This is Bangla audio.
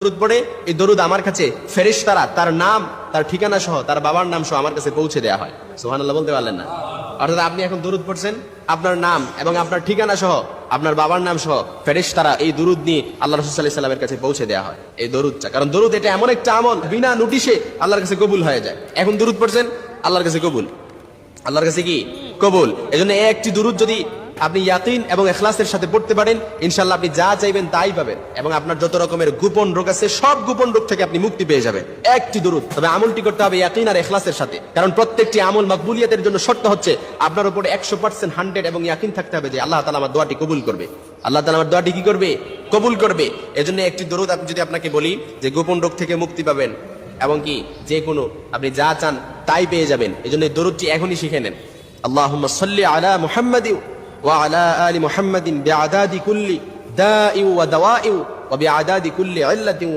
দরুদ পড়ে, এই দরুদ আমার কাছে ফেরেশতারা তার নাম, তার ঠিকানা সহ, তার বাবার নাম সহ আমার কাছে পৌঁছে দেওয়া হয়। সুবহানাল্লাহ বলতে পারলেন না? অর্থাৎ আপনি এখন দরুদ পড়ছেন, আপনার নাম এবং আপনার ঠিকানা সহ, আপনার বাবার নাম সহ ফেরেশতারা এই দরুদ নিয়ে আল্লাহ রাসূল সাল্লাল্লাহু আলাইহি ওয়াসাল্লামের কাছে পৌঁছে দেওয়া হয় এই দরুদটা। কারণ দরুদ এটা এমন একটা আমল, বিনা নোটিশে আল্লাহর কাছে কবুল হয়ে যায়। এখন দরুদ পড়ছেন, আল্লাহর কাছে কবুল, আল্লাহর কাছে কি কবুল। এজন্য একটি দরুদ যদি আপনি ইয়াকিন এবং ইখলাসের সাথে পড়তে পারেন, ইনশাআল্লাহ আপনি যা চাইবেন তাই পাবেন, এবং আপনার যত রকমের গোপন রোগ আছে সব গোপন রোগ থেকে আপনি মুক্তি পেয়ে যাবেন একটি দরুদ। তবে আমলটি করতে হবে ইয়াকিন আর ইখলাসের সাথে, কারণ প্রত্যেকটি আমল মাকবুলিয়াতের জন্য শর্ত হচ্ছে আপনার উপরে 100% 100 এবং ইয়াকিন থাকতে হবে যে আল্লাহ তাআলা আমার দোয়াটি কবুল করবে, আল্লাহ তাআলা আমার দোয়াটি কি করবে, কবুল করবে। এজন্য একটি দরুদ আপনি যদি আপনাকে বলি যে গোপন রোগ থেকে মুক্তি পাবেন এবং কি যে কোনো আপনি যা চান তাই পেয়ে যাবেন, এজন্য এই দরুদটি এখনই শিখে নেন। আল্লাহুম্মা সাল্লি আলা মুহাম্মাদি ওয়া আলা আলি মুহাম্মাদিন বিআদাদি কুল্লি দাই ওয়া দাওয়াই ওয়া বিআদাদি কুল্লি ইল্লাতিন।